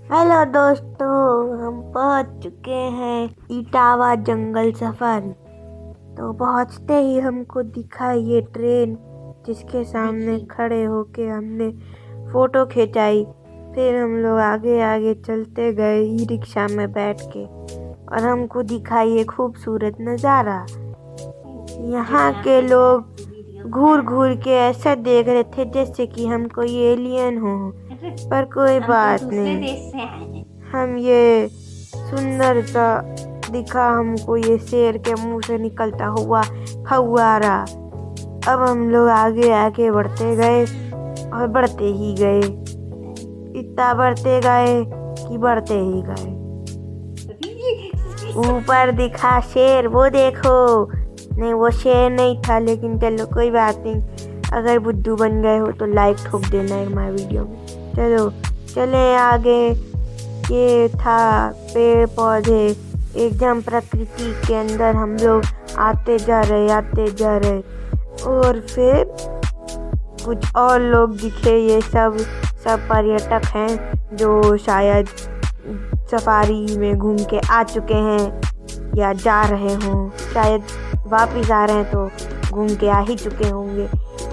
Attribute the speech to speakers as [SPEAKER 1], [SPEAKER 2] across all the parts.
[SPEAKER 1] Hello दोस्तों, हम पहुंच चुके हैं इटावा जंगल सफारी। तो पहुंचते ही हमको दिखा ये ट्रेन, जिसके सामने खड़े होके हमने फोटो खिंचाई। फिर हम लोग आगे आगे चलते गए ई रिक्शा में बैठ के, और हमको दिखा ये खूबसूरत नज़ारा। यहाँ के लोग घूर घूर के ऐसा देख रहे थे जैसे कि हम कोई एलियन हो, पर कोई बात नहीं। हम ये सुंदर सा दिखा हमको ये शेर के मुंह से निकलता हुआ फव्वारा। अब हम लोग आगे आगे बढ़ते गए और बढ़ते ही गए, इतना बढ़ते गए कि बढ़ते ही गए। ऊपर दिखा शेर, वो देखो। नहीं, वो शेर नहीं था, लेकिन चलो कोई बात नहीं। अगर बुद्धू बन गए हो तो लाइक ठोक देना है हमारे वीडियो में। चलो चले आगे। ये था पेड़ पौधे, एकदम प्रकृति के अंदर हम लोग आते जा रहे। और फिर कुछ और लोग दिखे। ये सब पर्यटक हैं जो शायद सफारी में घूम के आ चुके हैं या जा रहे हों, शायद वापिस आ रहे हैं तो घूम के आ ही चुके होंगे।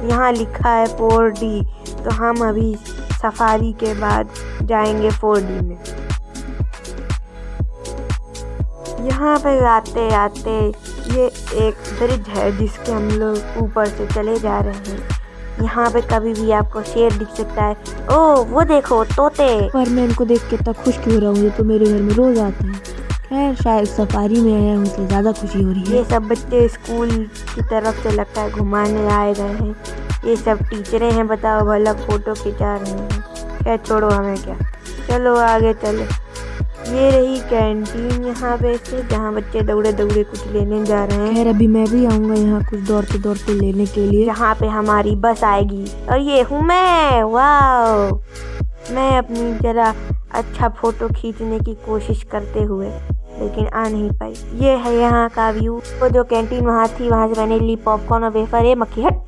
[SPEAKER 1] यहाँ लिखा है 4D, तो हम अभी सफारी के बाद जाएंगे 4D में। यहाँ पे आते आते ये एक ब्रिज है जिसके हम लोग ऊपर से चले जा रहे हैं। यहाँ पे कभी भी आपको शेर दिख सकता है। ओह, वो देखो तोते।
[SPEAKER 2] पर मैं इनको देख के इतना खुश क्यों रहा हूँ? ये तो मेरे घर में रोज आते हैं। खैर, शायद सफारी में आया हूँ इसलिए ज़्यादा खुशी हो रही है।
[SPEAKER 1] ये सब बच्चे स्कूल की तरफ से लगता है घुमाने आए गए हैं। ये सब टीचरें हैं, बताओ भला फोटो खिंचा रहे हैं। क्या, छोड़ो हमें क्या, चलो आगे चले। ये रही कैंटीन यहाँ पे से, जहाँ बच्चे दौड़े दौड़े कुछ लेने जा रहे हैं।
[SPEAKER 2] खैर, अभी मैं भी आऊँगा यहाँ कुछ दौड़ते दौड़ते लेने के लिए।
[SPEAKER 1] जहाँ पे हमारी बस आएगी, और ये हूँ मैं। वाह, मैं अपनी जरा अच्छा फोटो खींचने की कोशिश करते हुए, लेकिन आ नहीं पाई। ये है यहाँ का व्यू। वो जो कैंटीन वहाँ थी, वहाँ से मैंने ली पॉपकॉर्न और वेफर। ये मक्खी हट।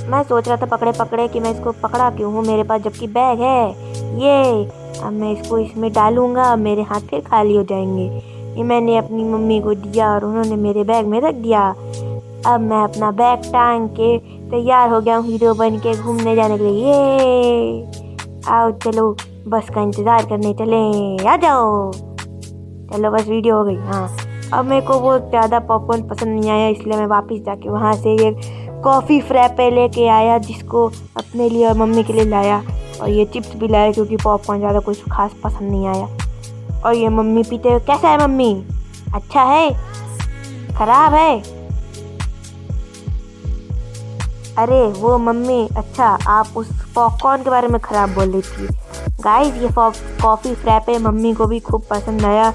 [SPEAKER 1] मैं सोच रहा था पकड़े पकड़े कि मैं इसको पकड़ा क्यों हूँ मेरे पास, जबकि बैग है। ये अब मैं इसको इसमें डालूंगा, मेरे हाथ फिर खाली हो जाएंगे। ये मैंने अपनी मम्मी को दिया और उन्होंने मेरे बैग में रख दिया। अब मैं अपना बैग टांग के तैयार हो गया हूँ हीरो बन के घूमने जाने के लिए। ये आओ, चलो बस का इंतज़ार करने चले, आ जाओ। चलो बस, वीडियो हो गई। हाँ, अब मेरे को वो ज़्यादा पॉपकॉर्न पसंद नहीं आया, इसलिए मैं वापस जाके वहाँ से ये कॉफ़ी फ्रैपे लेके आया, जिसको अपने लिए और मम्मी के लिए लाया। और ये चिप्स भी लाया क्योंकि पॉपकॉर्न ज़्यादा कुछ खास पसंद नहीं आया। और ये मम्मी पीते हुए, कैसा है मम्मी? अच्छा है? खराब है? अरे वो मम्मी, अच्छा आप उस पॉपकॉर्न के बारे में ख़राब बोल रही थी। गाइस, ये कॉफ़ी फ्रैपे मम्मी को भी खूब पसंद आया।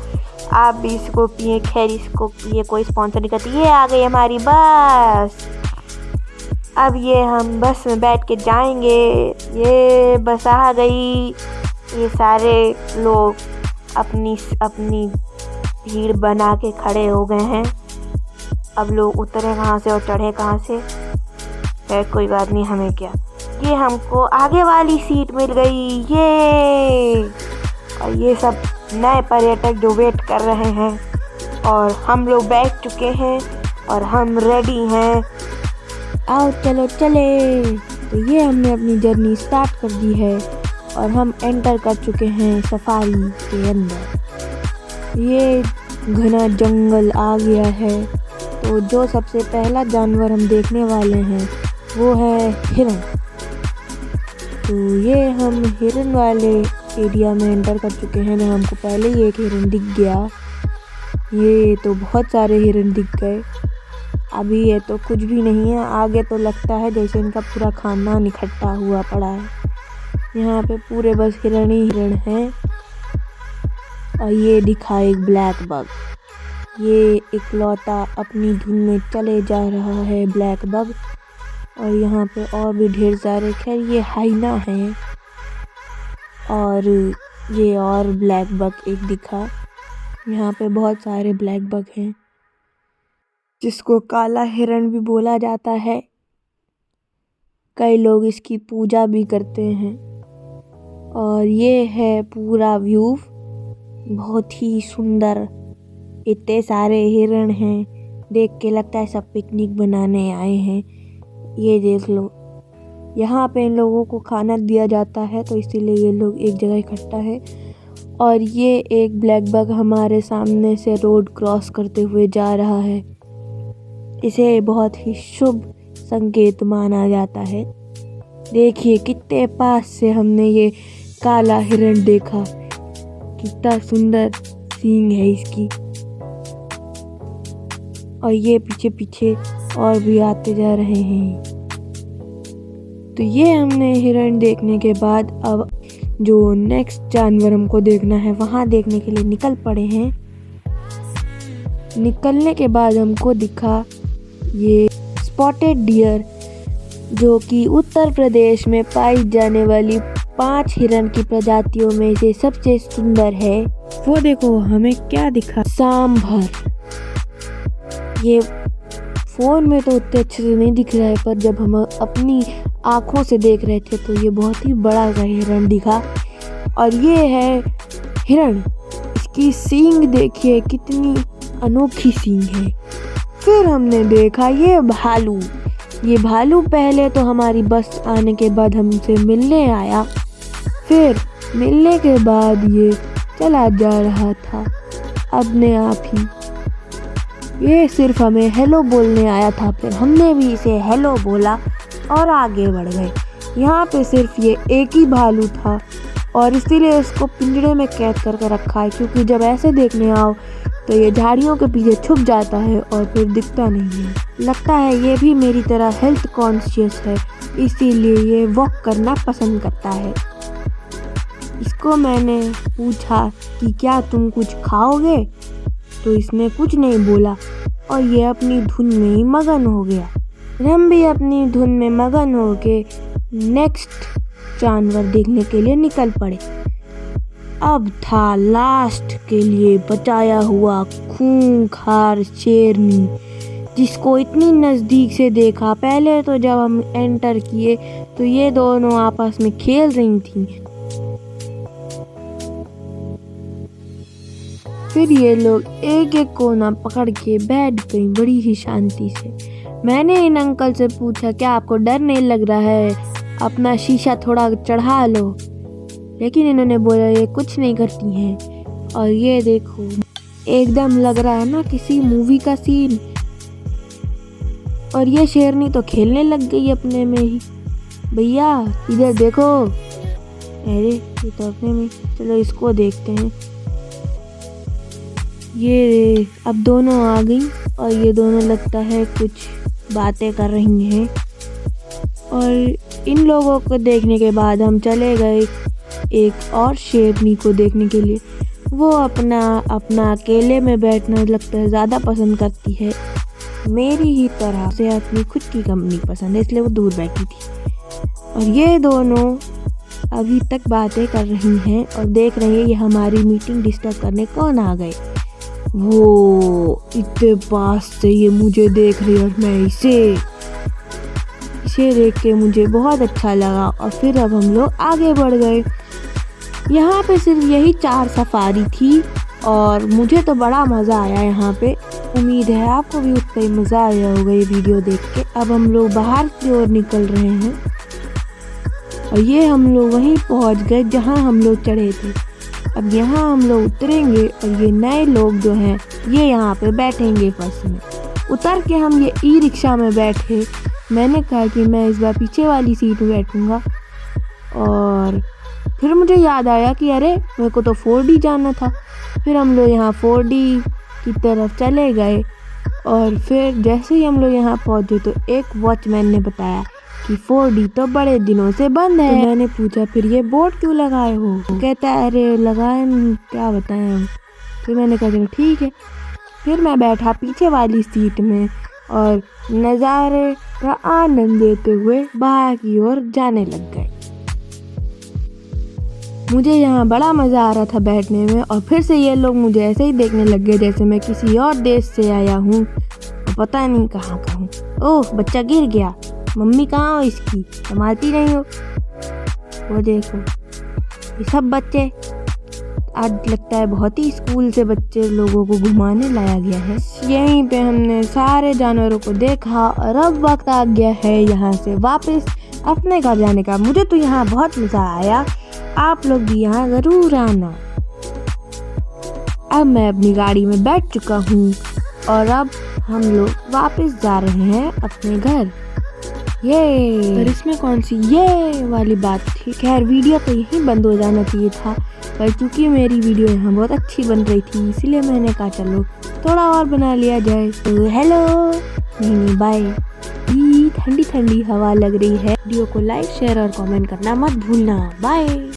[SPEAKER 1] आप भी इसको पिए, खैर इसको पिए, कोई स्पॉन्सर नहीं करती। ये आ गई हमारी बस। अब ये हम बस में बैठ के जाएंगे। ये बस आ गई। ये सारे लोग अपनी अपनी भीड़ बना के खड़े हो गए हैं। अब लोग उतरे कहाँ से और चढ़े कहाँ से? खैर कोई बात नहीं, हमें क्या। ये हमको आगे वाली सीट मिल गई। ये और ये सब नए पर्यटक जो वेट कर रहे हैं, और हम लोग बैठ चुके हैं और हम रेडी हैं।
[SPEAKER 2] आओ चलो चले। तो ये हमने अपनी जर्नी स्टार्ट कर दी है और हम एंटर कर चुके हैं सफारी के अंदर। ये घना जंगल आ गया है। तो जो सबसे पहला जानवर हम देखने वाले हैं वो है हिरन। तो ये हम हिरन वाले एरिया में एंटर कर चुके हैं, जहाँ हमको पहले ही एक हिरन दिख गया। ये तो बहुत सारे हिरन दिख गए। अभी ये तो कुछ भी नहीं है, आगे तो लगता है जैसे इनका पूरा खानदान इकट्ठा हुआ पड़ा है। यहाँ पे पूरे बस हिरन ही हिरन हैं। और ये दिखा एक ब्लैक बग। ये इकलौता अपनी धुन में चले जा रहा है ब्लैक बग। और यहाँ पे और भी ढेर सारे, खैर ये हाइना हैं। और ये और ब्लैक बग एक दिखा। यहाँ पे बहुत सारे ब्लैक बग हैं, जिसको काला हिरन भी बोला जाता है। कई लोग इसकी पूजा भी करते हैं। और ये है पूरा व्यू, बहुत ही सुंदर। इतने सारे हिरण हैं, देख के लगता है सब पिकनिक बनाने आए हैं। ये देख लो, यहाँ पे इन लोगों को खाना दिया जाता है तो इसीलिए ये लोग एक जगह इकट्ठा है। और ये एक ब्लैक बग हमारे सामने से रोड क्रॉस करते हुए जा रहा है। इसे बहुत ही शुभ संकेत माना जाता है। देखिए कितने पास से हमने ये काला हिरण देखा, कितना सुंदर सींग है इसकी। और ये पीछे पीछे और भी आते जा रहे हैं। तो ये हमने हिरण देखने के बाद अब जो नेक्स्ट जानवर हमको देखना है वहाँ देखने के लिए निकल पड़े हैं। निकलने के बाद हमको दिखा ये स्पॉटेड डियर, जो कि उत्तर प्रदेश में पाई जाने वाली 5 हिरण की प्रजातियों में से सबसे सुंदर है। वो देखो हमें क्या दिखा, सांभर। ये फ़ोन में तो उतने अच्छे से नहीं दिख रहा है, पर जब हम अपनी आँखों से देख रहे थे तो ये बहुत ही बड़ा सा हिरण दिखा। और ये है हिरण, इसकी सींग देखिए कितनी अनोखी सींग है। फिर हमने देखा ये भालू। ये भालू पहले तो हमारी बस आने के बाद हमसे मिलने आया, फिर मिलने के बाद ये चला जा रहा था अपने आप ही। ये सिर्फ हमें हेलो बोलने आया था, फिर हमने भी इसे हेलो बोला और आगे बढ़ गए। यहाँ पे सिर्फ ये एक ही भालू था और इसीलिए इसको पिंजरे में कैद करके रखा है, क्योंकि जब ऐसे देखने आओ तो ये झाड़ियों के पीछे छुप जाता है और फिर दिखता नहीं है। लगता है ये भी मेरी तरह हेल्थ कॉन्शियस है, इसीलिए ये वॉक करना पसंद करता है। इसको मैंने पूछा कि क्या तुम कुछ खाओगे, तो इसने कुछ नहीं बोला और ये अपनी धुन में ही मगन हो गया। हम भी अपनी धुन में मगन हो के नेक्स्ट जानवर देखने के लिए निकल पड़े। अब था लास्ट के लिए बचाया हुआ खूंखार शेरनी, जिसको इतनी नज़दीक से देखा। पहले तो जब हम एंटर किए तो ये दोनों आपस में खेल रही थी, फिर ये लोग एक एक कोना पकड़ के बैठ गई बड़ी ही शांति से। मैंने इन अंकल से पूछा क्या आपको डर नहीं लग रहा है, अपना शीशा थोड़ा चढ़ा लो, लेकिन इन्होंने बोला ये कुछ नहीं करती हैं। और ये देखो एकदम लग रहा है ना किसी मूवी का सीन। और ये शेरनी तो खेलने लग गई अपने में ही। भैया इधर देखो, अरे ये तो अपने में, चलो इसको देखते हैं। ये अब दोनों आ गई और ये दोनों लगता है कुछ बातें कर रही हैं। और इन लोगों को देखने के बाद हम चले गए एक और शेरनी को देखने के लिए। वो अपना अकेले में बैठना लगता है ज़्यादा पसंद करती है, मेरी ही तरह से अपनी खुद की कंपनी पसंद है, इसलिए वो दूर बैठी थी। और ये दोनों अभी तक बातें कर रही हैं और देख रही है ये हमारी मीटिंग डिस्टर्ब करने कौन आ गए। वो इतने पास से ये मुझे देख रही है और मैं इसे देख के मुझे बहुत अच्छा लगा। और फिर अब हम लोग आगे बढ़ गए। यहाँ पे सिर्फ यही 4 सफारी थी और मुझे तो बड़ा मज़ा आया यहाँ पे। उम्मीद है आपको भी उतना ही मज़ा आया होगा ये वीडियो देख के। अब हम लोग बाहर की ओर निकल रहे हैं और ये हम लोग वहीं पहुँच गए जहाँ हम लोग चढ़े थे। अब यहाँ हम लोग उतरेंगे और ये नए लोग जो हैं ये यहाँ पे बैठेंगे बस में। उतर के हम ये ई रिक्शा में बैठे। मैंने कहा कि मैं इस बार पीछे वाली सीट में बैठूँगा। और फिर मुझे याद आया कि अरे मेरे को तो 4D जाना था। फिर हम लोग यहाँ 4D की तरफ चले गए और फिर जैसे ही हम लोग यहाँ पहुँचे तो एक वॉचमैन ने बताया कि 4D तो बड़े दिनों से बंद है। तो मैंने पूछा फिर ये बोर्ड क्यों लगाए हो? कहता है अरे लगाए नहीं, क्या बताएं हम। फिर मैंने कहा चलो ठीक है। फिर मैं बैठा पीछे वाली सीट में और नज़ारे का आनंद लेते हुए बाहर की ओर जाने लग गए। मुझे यहाँ बड़ा मज़ा आ रहा था बैठने में। और फिर से ये लोग मुझे ऐसे ही देखने लग गए जैसे मैं किसी और देश से आया हूँ, पता नहीं कहाँ का हूँ। ओह बच्चा गिर गया, मम्मी कहाँ हो इसकी, संभालती नहीं हो। वो देखो ये सब बच्चे, आज लगता है बहुत ही स्कूल से बच्चे लोगों को घुमाने लाया गया है। यहीं पे हमने सारे जानवरों को देखा और अब वक्त आ गया है यहाँ से वापस अपने घर जाने का। मुझे तो यहाँ बहुत मज़ा आया, आप लोग भी यहाँ ज़रूर आना। अब मैं अपनी गाड़ी में बैठ चुका हूँ और अब हम लोग वापस जा रहे हैं अपने घर। ये पर इसमें कौन सी ये वाली बात थी। खैर वीडियो तो यहीं बंद हो जाना चाहिए था, पर चूँकि मेरी वीडियो यहाँ बहुत अच्छी बन रही थी इसीलिए मैंने कहा चलो थोड़ा और बना लिया जाए। तो हेलो, नहीं बाय। ठंडी ठंडी हवा लग रही है। वीडियो को लाइक शेयर और कमेंट करना मत भूलना। बाय।